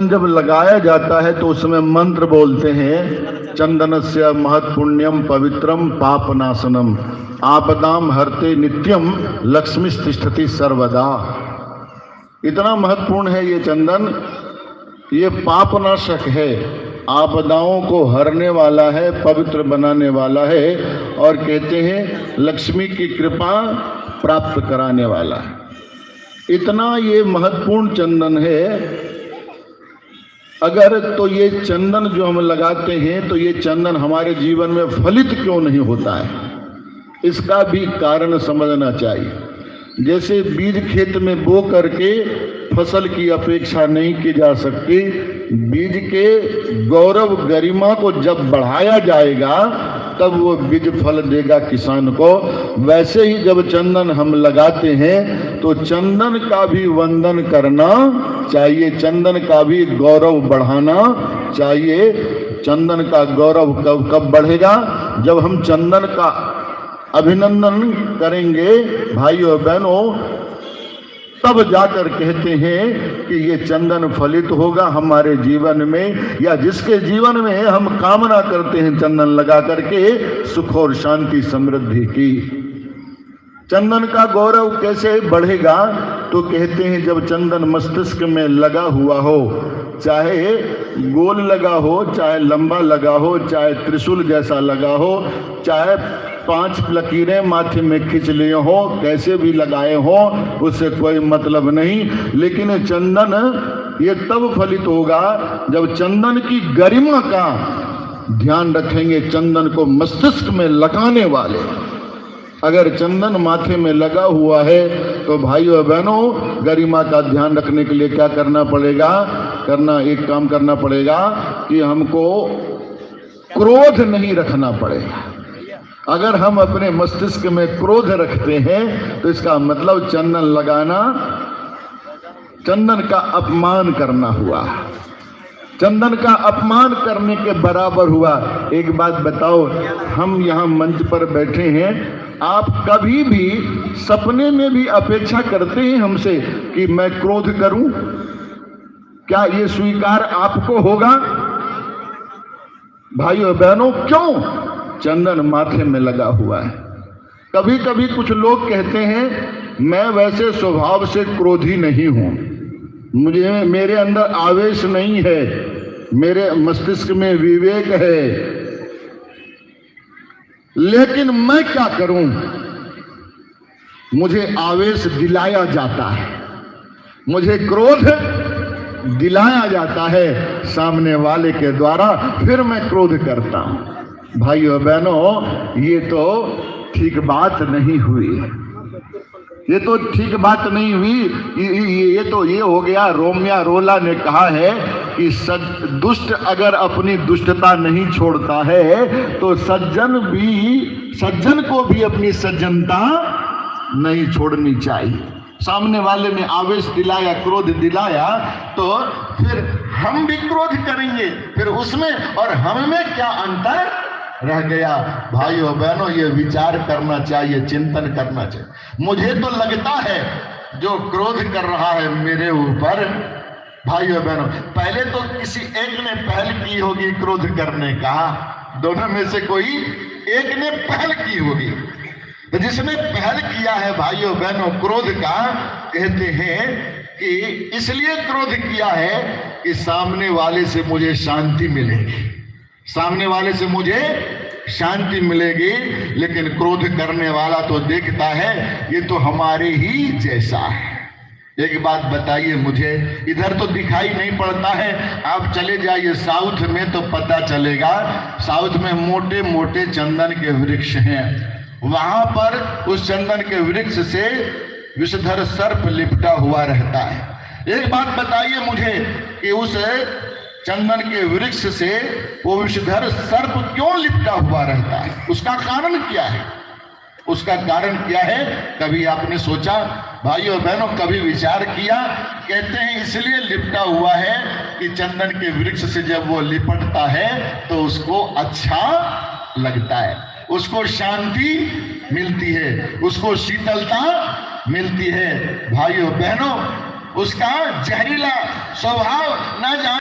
जब लगाया जाता है तो उसमें मंत्र बोलते हैं, चंदनस्य महत्पुण्यम पवित्रम पापनाशनम आपदाम हरते नित्यम लक्ष्मी तिष्ठति सर्वदा। इतना महत्वपूर्ण है ये चंदन, ये पापनाशक है, आपदाओं को हरने वाला है, पवित्र बनाने वाला है और कहते हैं लक्ष्मी की कृपा प्राप्त कराने वाला है। इतना ये महत्वपूर्ण चंदन है। अगर तो ये चंदन जो हम लगाते हैं तो ये चंदन हमारे जीवन में फलित क्यों नहीं होता है, इसका भी कारण समझना चाहिए। जैसे बीज खेत में बो करके फसल की अपेक्षा नहीं की जा सकती, बीज के गौरव गरिमा को जब बढ़ाया जाएगा तब वो बीज फल देगा किसान को। वैसे ही जब चंदन हम लगाते हैं तो चंदन का भी वंदन करना चाहिए, चंदन का भी गौरव बढ़ाना चाहिए। चंदन का गौरव कब बढ़ेगा? जब हम चंदन का अभिनंदन करेंगे भाइयों बहनों, तब जाकर कहते हैं कि ये चंदन फलित होगा हमारे जीवन में, या जिसके जीवन में हम कामना करते हैं चंदन लगा करके सुख और शांति समृद्धि की। चंदन का गौरव कैसे बढ़ेगा? तो कहते हैं जब चंदन मस्तिष्क में लगा हुआ हो, चाहे गोल लगा हो, चाहे लंबा लगा हो, चाहे त्रिशूल जैसा लगा हो, चाहे 5 लकीरें माथे में खींच लिए हो, कैसे भी लगाए हो, उससे कोई मतलब नहीं। लेकिन चंदन ये तब फलित होगा जब चंदन की गरिमा का ध्यान रखेंगे, चंदन को मस्तिष्क में लगाने वाले। अगर चंदन माथे में लगा हुआ है तो भाइयों बहनों, गरिमा का ध्यान रखने के लिए क्या करना पड़ेगा? एक काम करना पड़ेगा कि हमको क्रोध नहीं रखना पड़ेगा। अगर हम अपने मस्तिष्क में क्रोध रखते हैं तो इसका मतलब चंदन लगाना चंदन का अपमान करना हुआ, चंदन का अपमान करने के बराबर हुआ। एक बात बताओ, हम यहाँ मंच पर बैठे हैं, आप कभी भी सपने में भी अपेक्षा करते हैं हमसे कि मैं क्रोध करूं? क्या ये स्वीकार आपको होगा? भाइयों बहनों, क्यों? चंदन माथे में लगा हुआ है। कभी कभी कुछ लोग कहते हैं मैं वैसे स्वभाव से क्रोधी नहीं हूं, मेरे अंदर आवेश नहीं है, मेरे मस्तिष्क में विवेक है, लेकिन मैं क्या करूं, मुझे आवेश दिलाया जाता है, मुझे क्रोध दिलाया जाता है सामने वाले के द्वारा, फिर मैं क्रोध करता हूं। भाइयों बहनों, ये तो ठीक बात नहीं हुई, ये तो ठीक बात नहीं हुई। ये हो गया, रोमिया रोला ने कहा है कि दुष्ट अगर अपनी दुष्टता नहीं छोड़ता है तो सज्जन को भी अपनी सज्जनता नहीं छोड़नी चाहिए। सामने वाले ने आवेश दिलाया, क्रोध दिलाया, तो फिर हम भी क्रोध करेंगे, फिर उसमें और हम में क्या अंतर रह गया? भाइयों बहनों, ये विचार करना चाहिए, चिंतन करना चाहिए। मुझे तो लगता है जो क्रोध कर रहा है मेरे ऊपर, भाइयों बहनों, पहले तो किसी एक ने पहल की होगी क्रोध करने का, दोनों में से कोई एक ने पहल की होगी। तो जिसने पहल किया है भाइयों बहनों क्रोध का, कहते हैं कि इसलिए क्रोध किया है कि सामने वाले से मुझे शांति मिलेगी, सामने वाले से मुझे शांति मिलेगी। लेकिन क्रोध करने वाला तो देखता है ये तो हमारे ही जैसा है। एक बात बताइए मुझे, इधर तो दिखाई नहीं पड़ता है, आप चले जाइए साउथ में तो पता चलेगा। साउथ में मोटे मोटे चंदन के वृक्ष हैं, वहां पर उस चंदन के वृक्ष से विषधर सर्प लिपटा हुआ रहता है। एक बात बताइए मुझे कि उस चंदन के वृक्ष से वो विषधर सर्प क्यों लिपटा हुआ रहता है? उसका कारण क्या है? उसका कारण क्या है? कभी आपने सोचा भाइयों बहनों, कभी विचार किया? कहते हैं इसलिए लिपटा हुआ है कि चंदन के वृक्ष से जब वो लिपटता है तो उसको अच्छा लगता है, उसको शांति मिलती है, उसको शीतलता मिलती है। भाइयों बहनों, उसका जहरीला स्वभाव न जान